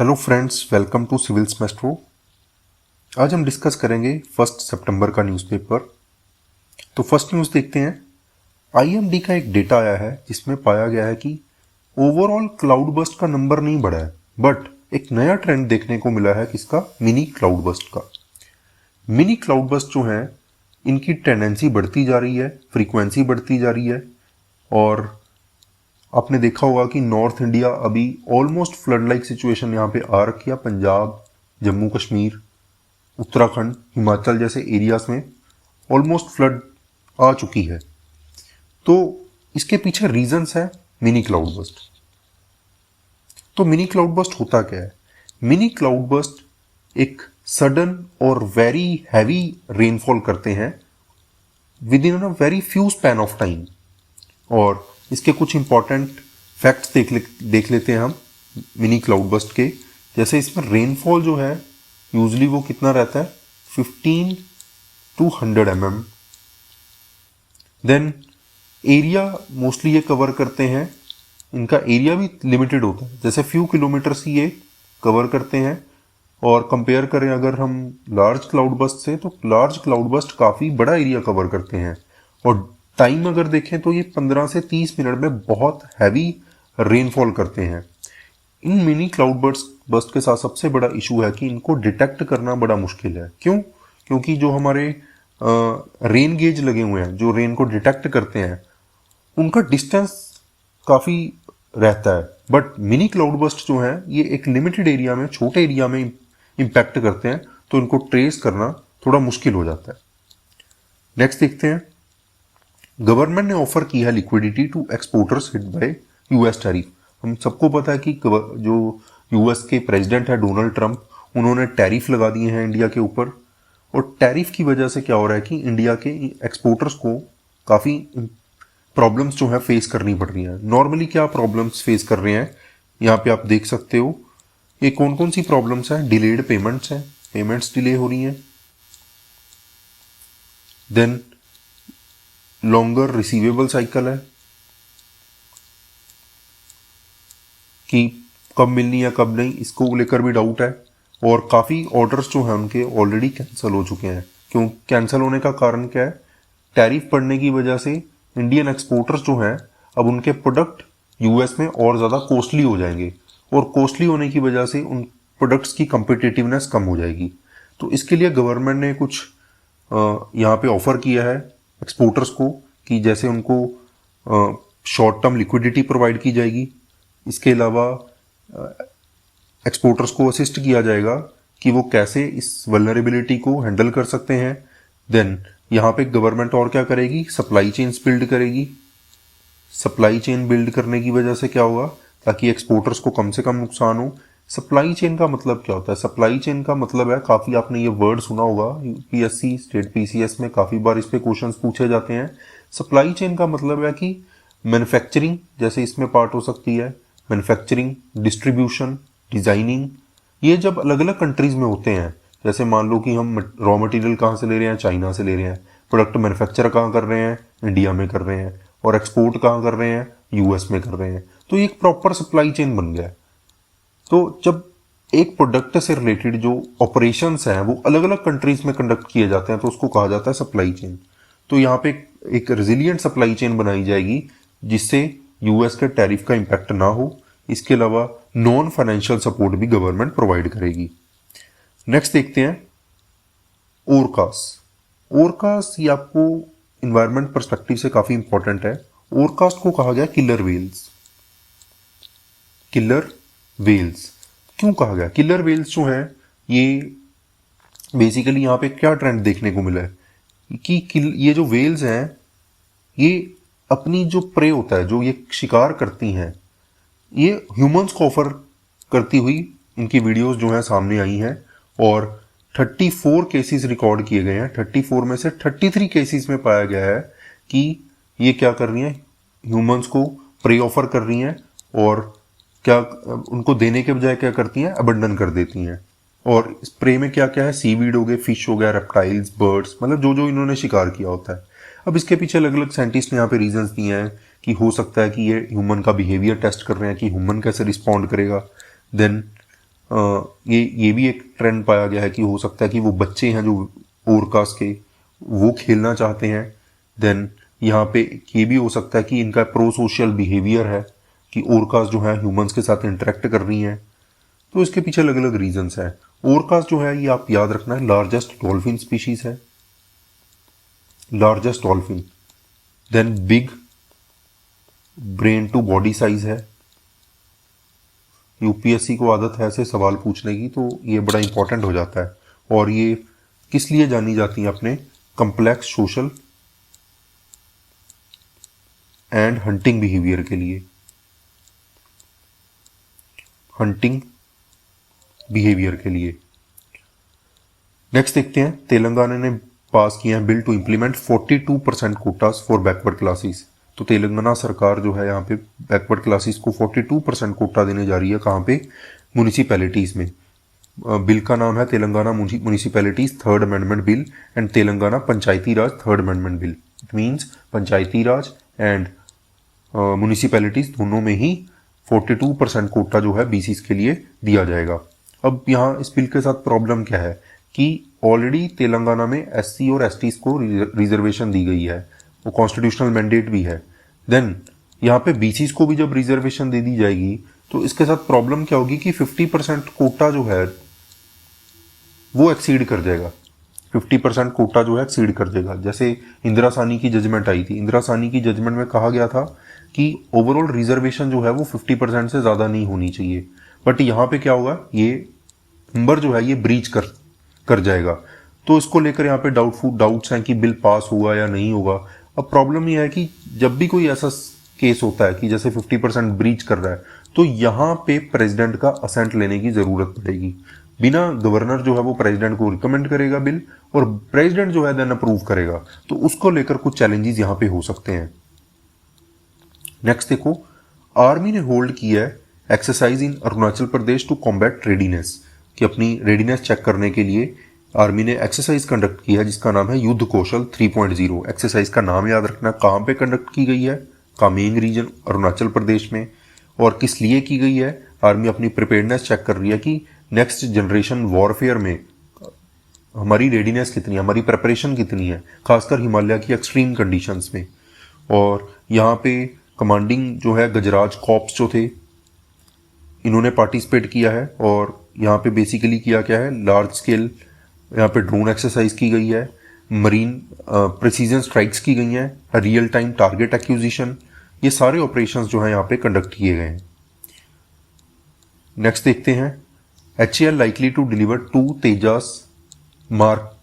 Hello friends, welcome to civils maestro. आज हम discuss करेंगे 1 सितंबर का न्यूज़पेपर। तो फर्स्ट न्यूज़ देखते हैं। आईएमडी का एक डेटा आया है जिसमें पाया गया है कि ओवरऑल क्लाउड बस्ट का नंबर नहीं बढ़ा है, बट एक नया ट्रेंड देखने को मिला है किसका, मिनी क्लाउड बस्ट का। मिनी क्लाउड बस्ट जो है इनकी टेंडेंसी बढ़ती जा रही है, फ्रीक्वेंसी बढ़ती जा रही है। और आपने देखा होगा कि नॉर्थ इंडिया अभी ऑलमोस्ट फ्लड लाइक सिचुएशन यहाँ पे आ रखी है। पंजाब, जम्मू कश्मीर, उत्तराखंड, हिमाचल जैसे एरियाज में ऑलमोस्ट फ्लड आ चुकी है। तो इसके पीछे रीजंस है मिनी क्लाउड बस्ट। तो मिनी क्लाउड बस्ट होता क्या है? मिनी क्लाउड बस्ट एक सडन और वेरी हैवी रेनफॉल करते हैं with in a very few span of time. और इसके कुछ इंपॉर्टेंट फैक्ट्स देख लेते हैं हम मिनी क्लाउड बस्ट के। जैसे इसमें रेनफॉल जो है यूजली वो कितना रहता है, 15 to 100 mm। Then area mostly ये कवर करते हैं, इनका एरिया भी लिमिटेड होता है, जैसे फ्यू किलोमीटर्स ही ये कवर करते हैं। और कंपेयर करें अगर हम लार्ज क्लाउड बस्ट से, तो लार्ज क्लाउड बस्ट काफ़ी बड़ा एरिया कवर करते हैं। और टाइम अगर देखें तो ये 15 से 30 मिनट में बहुत हैवी रेनफॉल करते हैं। इन मिनी क्लाउड बस्ट के साथ सबसे बड़ा इशू है कि इनको डिटेक्ट करना बड़ा मुश्किल है। क्यों? क्योंकि जो हमारे रेन गेज लगे हुए हैं जो रेन को डिटेक्ट करते हैं, उनका डिस्टेंस काफ़ी रहता है। बट मिनी क्लाउड बस्ट जो है ये एक लिमिटेड एरिया में, छोटे एरिया में इम्पैक्ट करते हैं, तो इनको ट्रेस करना थोड़ा मुश्किल हो जाता है। नेक्स्ट देखते हैं। गवर्नमेंट ने ऑफर की है liquidity to exporters hit by US tariff. हम सबको पता है कि जो यूएस के प्रेसिडेंट है डोनाल्ड ट्रंप, उन्होंने टैरिफ लगा दिए हैं इंडिया के ऊपर। और टैरिफ की वजह से क्या हो रहा है कि इंडिया के एक्सपोर्टर्स को काफ़ी प्रॉब्लम्स जो है फेस करनी पड़ रही हैं। नॉर्मली क्या प्रॉब्लम्स फेस कर रहे हैं यहाँ पे आप देख सकते हो। ये कौन कौन सी प्रॉब्लम्स हैं? डिलेड पेमेंट्स हैं, पेमेंट्स डिले हो रही हैं। देन लॉन्गर रिसीवेबल साइकिल है कि कब मिलनी है कब नहीं, इसको लेकर भी डाउट है। और काफ़ी ऑर्डर्स जो हैं उनके ऑलरेडी कैंसिल हो चुके हैं। क्यों कैंसिल होने का कारण क्या है? टैरिफ बढ़ने की वजह से इंडियन एक्सपोर्टर्स जो हैं अब उनके प्रोडक्ट यूएस में और ज़्यादा कॉस्टली हो जाएंगे, और कॉस्टली होने की वजह से उन प्रोडक्ट्स की कंपिटिटिवनेस कम हो जाएगी। तो इसके लिए गवर्नमेंट ने कुछ यहाँ पे ऑफर किया है एक्सपोर्टर्स को कि जैसे उनको शॉर्ट टर्म लिक्विडिटी प्रोवाइड की जाएगी। इसके अलावा एक्सपोर्टर्स को असिस्ट किया जाएगा कि वो कैसे इस वल्नरेबिलिटी को हैंडल कर सकते हैं। देन यहाँ पे गवर्नमेंट और क्या करेगी, सप्लाई चेन्स बिल्ड करेगी। सप्लाई चेन बिल्ड करने की वजह से क्या होगा, ताकि एक्सपोर्टर्स को कम से कम नुकसान हो। सप्लाई चेन का मतलब क्या होता है? सप्लाई चेन का मतलब है, काफ़ी आपने ये वर्ड सुना होगा, यूपीएससी स्टेट पीसीएस में काफ़ी बार इस पे क्वेश्चंस पूछे जाते हैं। सप्लाई चेन का मतलब है कि मैन्युफैक्चरिंग जैसे इसमें पार्ट हो सकती है, मैन्युफैक्चरिंग, डिस्ट्रीब्यूशन, डिज़ाइनिंग। ये जब अलग अलग कंट्रीज़ में होते हैं, जैसे मान लो कि हम रॉ मटेरियल कहाँ से ले रहे हैं, चाइना से ले रहे हैं, प्रोडक्ट मैन्युफैक्चर कहाँ कर रहे हैं, इंडिया में कर रहे हैं, और एक्सपोर्ट कहाँ कर रहे हैं, यूएस में कर रहे हैं। तो ये एक प्रॉपर सप्लाई चेन बन गया है। तो जब एक प्रोडक्ट से रिलेटेड जो ऑपरेशंस हैं वो अलग अलग कंट्रीज में कंडक्ट किए जाते हैं, तो उसको कहा जाता है सप्लाई चेन। तो यहाँ पे एक रेजिलियंट सप्लाई चेन बनाई जाएगी जिससे यूएस के टैरिफ का इम्पैक्ट ना हो। इसके अलावा नॉन फाइनेंशियल सपोर्ट भी गवर्नमेंट प्रोवाइड करेगी। नेक्स्ट देखते हैं ओरकास। ओरकास ये आपको इन्वायरमेंट परस्पेक्टिव से काफी इंपॉर्टेंट है। ओरकास्ट को कहा गया किलर वेल्स। किलर वेल्स क्यों कहा गया? किलर वेल्स जो है ये बेसिकली यहाँ पे क्या ट्रेंड देखने को मिला है कि ये जो वेल्स हैं ये अपनी जो प्रे होता है, जो ये शिकार करती हैं, ये ह्यूमंस को ऑफर करती हुई इनकी वीडियोस जो हैं सामने आई हैं। और 34 केसेस रिकॉर्ड किए गए हैं। 34 में से 33 केसेस में पाया गया है कि ये क्या कर रही हैं, ह्यूमंस को प्रे ऑफर कर रही हैं, और क्या उनको देने के बजाय क्या करती हैं, अबंडन कर देती हैं। और स्प्रे में क्या क्या है, सीवीड हो गए, फिश हो गया, रेप्टाइल्स, बर्ड्स, मतलब जो जो इन्होंने शिकार किया होता है। अब इसके पीछे अलग अलग साइंटिस्ट ने यहाँ पे रीजंस दिए हैं कि हो सकता है कि ये ह्यूमन का बिहेवियर टेस्ट कर रहे हैं कि ह्यूमन कैसे रिस्पॉन्ड करेगा। देन ये भी एक ट्रेंड पाया गया है कि हो सकता है कि वो बच्चे हैं जो ओरकास के, वो खेलना चाहते हैं। देन यहाँ पे ये भी हो सकता है कि इनका प्रो सोशल बिहेवियर है कि ओरकास जो है ह्यूमंस के साथ इंटरेक्ट कर रही हैं। तो इसके पीछे अलग अलग रीजंस हैं। ओरकास जो है ये आप याद रखना है लार्जेस्ट डॉल्फिन स्पीशीज है, largest dolphin. Then big brain to body size है। यूपीएससी को आदत है ऐसे सवाल पूछने की, तो ये बड़ा इंपॉर्टेंट हो जाता है। और ये किस लिए जानी जाती हैं? अपने complex social and hunting behaviour के लिए, हंटिंग बिहेवियर के लिए। नेक्स्ट देखते हैं, तेलंगाना ने पास किया है bill to implement 42% quotas for backward classes. तो तेलंगाना सरकार जो है यहाँ पे बैकवर्ड क्लासेस को 42% कोटा देने जा रही है। कहाँ पे? म्यूनिसिपैलिटीज में। बिल का नाम है Telangana municipalities third amendment bill and Telangana Panchayati Raj third amendment bill. It means Panchayati Raj and municipalities दोनों में ही 42% कोटा जो है बीसीस के लिए दिया जाएगा। अब यहाँ इस बिल के साथ प्रॉब्लम क्या है कि ऑलरेडी तेलंगाना में एससी और एसटीज को रिजर्वेशन दी गई है, वो कॉन्स्टिट्यूशनल मैंडेट भी है। देन यहाँ पे बीसीस को भी जब रिजर्वेशन दे दी जाएगी तो इसके साथ प्रॉब्लम क्या होगी कि 50% कोटा जो है वो एक्सीड कर जाएगा। 50% कोटा जो है एक्सीड कर देगा। जैसे इंदिरा साहनी की जजमेंट आई थी, इंदिरा साहनी की जजमेंट में कहा गया था कि ओवरऑल रिजर्वेशन जो है वो 50% से ज़्यादा नहीं होनी चाहिए। बट यहाँ पे क्या होगा, ये नंबर जो है ये ब्रीच कर जाएगा। तो इसको लेकर यहाँ पे डाउट्स हैं कि बिल पास होगा या नहीं होगा। अब प्रॉब्लम यह है कि जब भी कोई ऐसा केस होता है कि जैसे 50% ब्रीच कर रहा है, तो यहाँ पे प्रेसिडेंट का असेंट लेने की जरूरत पड़ेगी। बिना गवर्नर जो है वो प्रेसिडेंट को रिकमेंड करेगा बिल, और प्रेसिडेंट जो है देन अप्रूव करेगा। तो उसको लेकर कुछ चैलेंजेस यहाँ पे हो सकते हैं। नेक्स्ट देखो, आर्मी ने होल्ड किया है exercise in Arunachal Pradesh to combat readiness, कि अपनी रेडीनेस चेक करने के लिए आर्मी ने एक्सरसाइज कंडक्ट की है जिसका नाम है युद्ध कौशल 3.0। एक्सरसाइज का नाम याद रखना, कहाँ पे कंडक्ट की गई है? कामेंग रीजन अरुणाचल प्रदेश में। और किस लिए की गई है? आर्मी अपनी प्रिपेयर्डनेस चेक कर रही है कि नेक्स्ट जनरेशन वॉरफेयर में हमारी रेडीनेस कितनी है, हमारी प्रिपरेशन कितनी है, खासकर हिमालय की एक्सट्रीम कंडीशंस में। और यहाँ पे कमांडिंग जो है गजराज कॉप्स जो थे, इन्होंने पार्टिसिपेट किया है। और यहाँ पे बेसिकली किया क्या है, लार्ज स्केल यहाँ पे ड्रोन एक्सरसाइज की गई है, मरीन प्रिसीजन स्ट्राइक्स की गई हैं, रियल टाइम टारगेट एक्विजिशन, ये सारे ऑपरेशंस जो हैं यहाँ पे कंडक्ट किए गए हैं। नेक्स्ट देखते हैं, HAL likely to deliver 2 Tejas mark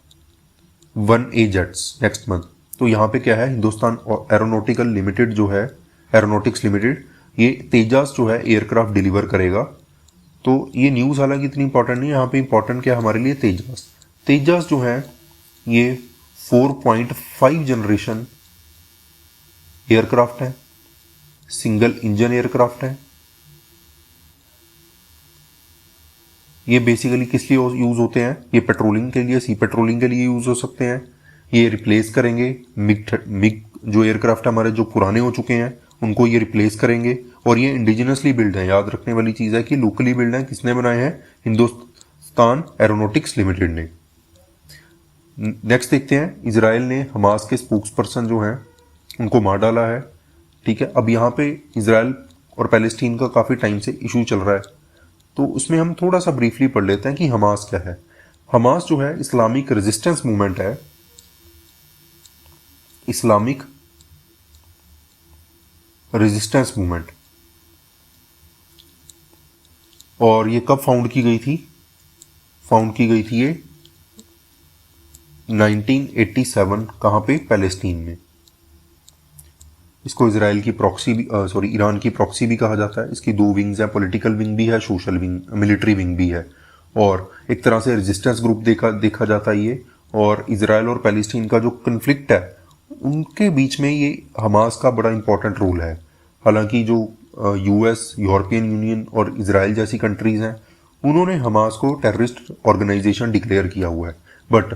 1A jets next month. तो यहाँ पे क्या है, हिंदुस्तान एरोनॉटिकल लिमिटेड जो है, एरोनॉटिक्स लिमिटेड, ये तेजास जो है एयरक्राफ्ट डिलीवर करेगा। तो ये न्यूज़ हालांकि इतनी इंपॉर्टेंट नहीं है, यहाँ पे इंपॉर्टेंट क्या है हमारे लिए, तेजास जो है ये 4.5 जनरेशन एयरक्राफ्ट है, सिंगल इंजन एयरक्राफ्ट है। ये बेसिकली किस लिए यूज होते हैं? ये पेट्रोलिंग के लिए, सी पेट्रोलिंग के लिए यूज हो सकते हैं। ये रिप्लेस करेंगे मिग जो एयरक्राफ्ट हमारे जो पुराने हो चुके हैं उनको ये रिप्लेस करेंगे। और ये इंडिजिनसली बिल्ड है, याद रखने वाली चीज है कि लोकली बिल्ड है। किसने बनाए हैं? हिंदुस्तान एरोनॉटिक्स लिमिटेड ने। नेक्स्ट देखते हैं, इजराइल ने हमास के स्पोक्स पर्सन जो हैं उनको मार डाला है। ठीक है, अब यहाँ पे इजराइल और पैलेस्टीन का काफ़ी टाइम से इशू चल रहा है, तो उसमें हम थोड़ा सा ब्रीफली पढ़ लेते हैं कि हमास क्या है। हमास जो है इस्लामिक रेजिस्टेंस मूवमेंट है, इस्लामिक रेजिस्टेंस मूवमेंट। और ये कब फाउंड की गई थी? फाउंड की गई थी ये 1987। कहाँ पे? पैलेस्टीन में। इसको इजराइल की प्रॉक्सी भी ईरान की प्रॉक्सी भी कहा जाता है। इसकी 2 विंग्स हैं, पॉलिटिकल विंग भी है, सोशल विंग, मिलिट्री विंग भी है। और एक तरह से रेजिस्टेंस ग्रुप देखा जाता है ये। और इजराइल और पैलेस्टीन का जो कन्फ्लिक्ट है उनके बीच में ये हमास का बड़ा इंपॉर्टेंट रोल है। हालांकि जो यूएस, यूरोपियन यूनियन और इजराइल जैसी कंट्रीज हैं उन्होंने हमास को टेररिस्ट ऑर्गेनाइजेशन डिक्लेयर किया हुआ है, बट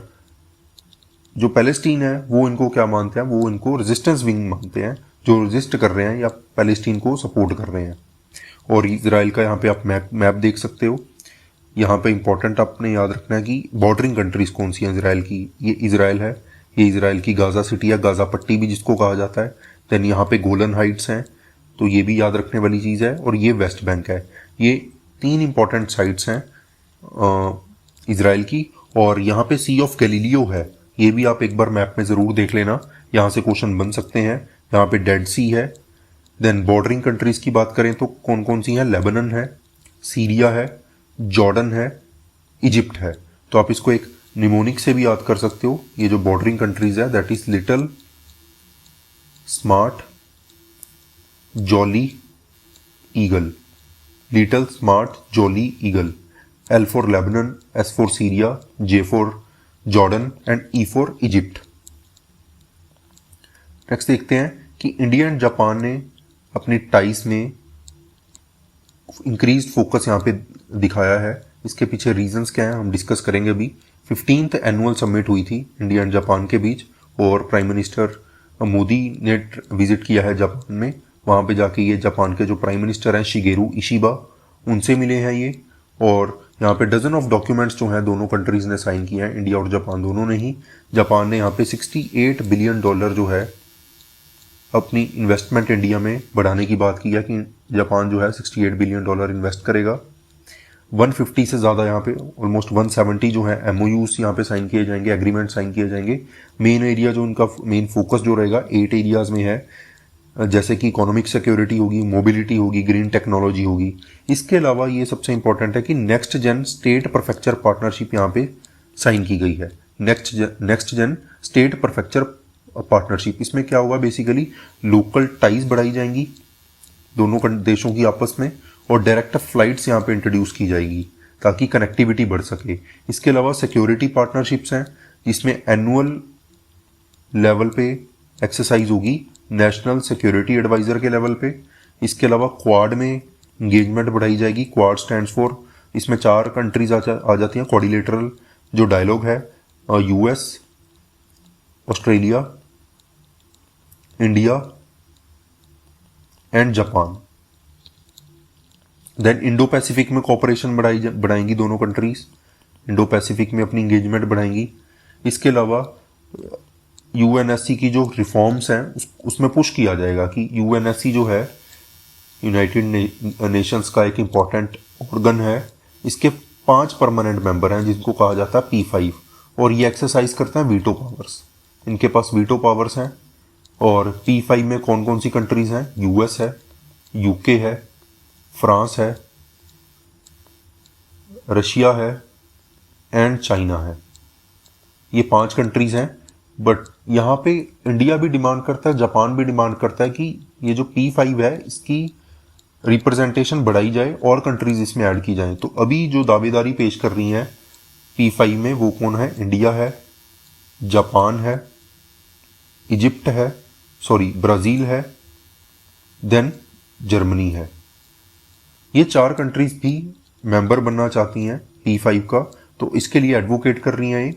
जो पैलेस्टीन है वो इनको क्या मानते हैं? वो इनको रेजिस्टेंस विंग मानते हैं, जो रेजिस्ट कर रहे हैं या पैलेस्टीन को सपोर्ट कर रहे हैं। और इजराइल का यहाँ पे आप मैप देख सकते हो। यहाँ पे इंपॉर्टेंट आपने याद रखना है कि बॉर्डरिंग कंट्रीज कौन सी हैं इसराइल की, ये इसराइल है, ये इसराइल की गाजा सिटी या गाजा पट्टी भी जिसको कहा जाता है। देन यहाँ पे गोलन हाइट्स हैं, तो ये भी याद रखने वाली चीज़ है, और ये वेस्ट बैंक है। ये 3 इंपॉर्टेंट साइट्स हैं इसराइल की। और यहाँ पे सी ऑफ गैलीलियो है, ये भी आप एक बार मैप में ज़रूर देख लेना, यहाँ से क्वेश्चन बन सकते हैं। यहाँ पे डेड सी है। देन बॉर्डरिंग कंट्रीज की बात करें तो कौन कौन सी हैं, लेबनन है, सीरिया है, जॉर्डन है, इजिप्ट है। तो आप इसको एक निमोनिक से भी याद कर सकते हो। ये जो बॉर्डरिंग कंट्रीज है that is little, smart, jolly, eagle. Little, smart, jolly, eagle. L for Lebanon, S for Syria, J for Jordan and E for Egypt। Next देखते हैं कि इंडिया एंड जापान ने अपनी टाइज में इंक्रीज फोकस यहाँ पे दिखाया है। इसके पीछे रीजंस क्या हैं हम डिस्कस करेंगे अभी। 15th एनुअल समिट हुई थी इंडिया एंड जापान के बीच, और प्राइम मिनिस्टर मोदी ने विजिट किया है जापान में। वहाँ पे जाके ये जापान के जो प्राइम मिनिस्टर हैं शिगेरू इशिबा, उनसे मिले हैं ये। और यहाँ पे डजन ऑफ डॉक्यूमेंट्स जो हैं दोनों कंट्रीज ने साइन किए हैं, इंडिया और जापान दोनों ने ही। जापान ने यहाँ पे $68 बिलियन जो है अपनी इन्वेस्टमेंट इंडिया में बढ़ाने की बात की है कि जापान जो है $68 बिलियन इन्वेस्ट करेगा। 150 से ज़्यादा यहाँ पे ऑलमोस्ट 170 जो है MOUs यहाँ पे साइन किए जाएंगे, एग्रीमेंट साइन किए जाएंगे। मेन एरिया जो उनका मेन फोकस जो रहेगा 8 एरियाज़ में है, जैसे कि इकोनॉमिक सिक्योरिटी होगी, मोबिलिटी होगी, ग्रीन टेक्नोलॉजी होगी। इसके अलावा ये सबसे इंपॉर्टेंट है कि next gen state prefecture partnership यहाँ पे साइन की गई है। Next gen state prefecture partnership, इसमें क्या होगा बेसिकली, लोकल टाइज बढ़ाई जाएंगी दोनों देशों की आपस में, और डायरेक्ट फ्लाइट्स यहाँ पे इंट्रोड्यूस की जाएगी ताकि कनेक्टिविटी बढ़ सके। इसके अलावा सिक्योरिटी पार्टनरशिप्स हैं जिसमें एनुअल लेवल पे एक्सरसाइज होगी नेशनल सिक्योरिटी एडवाइजर के लेवल पे। इसके अलावा क्वाड में इंगेजमेंट बढ़ाई जाएगी। क्वाड स्टैंड्स फॉर, इसमें 4 कंट्रीज आ जाती हैं। क्वाड्रिलेटरल जो डायलॉग है, US, Australia, India and Japan. Then Indo Pacific में कोऑपरेशन बढ़ाएंगी दोनों कंट्रीज, इंडो पैसिफिक में अपनी इंगेजमेंट बढ़ाएंगी। इसके अलावा UNSC की जो रिफॉर्म्स हैं उसमें पुश किया जाएगा कि UNSC जो है यूनाइटेड नेशंस का एक इम्पॉर्टेंट ऑर्गन है। इसके 5 परमानेंट मेंबर हैं जिनको कहा जाता है P5, और ये एक्सरसाइज करते हैं वीटो पावर्स। इनके पास वीटो पावर्स हैं। और P5 में कौन कौन सी कंट्रीज हैं, US है, UK है, फ्रांस है, रशिया है एंड चाइना है। ये 5 कंट्रीज हैं। बट यहाँ पे इंडिया भी डिमांड करता है, जापान भी डिमांड करता है कि ये जो P5 है इसकी रिप्रेजेंटेशन बढ़ाई जाए और कंट्रीज इसमें ऐड की जाएं। तो अभी जो दावेदारी पेश कर रही हैं P5 में वो कौन है, इंडिया है, जापान है, इजिप्ट है, ब्राज़ील है, देन जर्मनी है। ये 4 कंट्रीज भी मेंबर बनना चाहती हैं P5 का, तो इसके लिए एडवोकेट कर रही हैं ये।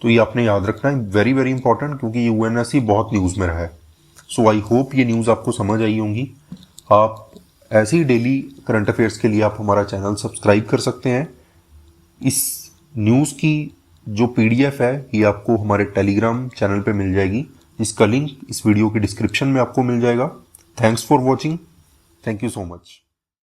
तो ये आपने याद रखना है, वेरी वेरी इंपॉर्टेंट, क्योंकि ये UNSC बहुत न्यूज़ में रहा है। सो आई होप ये न्यूज़ आपको समझ आई होंगी। आप ऐसे ही डेली करंट अफेयर्स के लिए आप हमारा चैनल सब्सक्राइब कर सकते हैं। इस न्यूज़ की जो PDF है ये आपको हमारे टेलीग्राम चैनल पे मिल जाएगी, जिसका लिंक इस वीडियो के डिस्क्रिप्शन में आपको मिल जाएगा। Thanks for watching, thank you so much.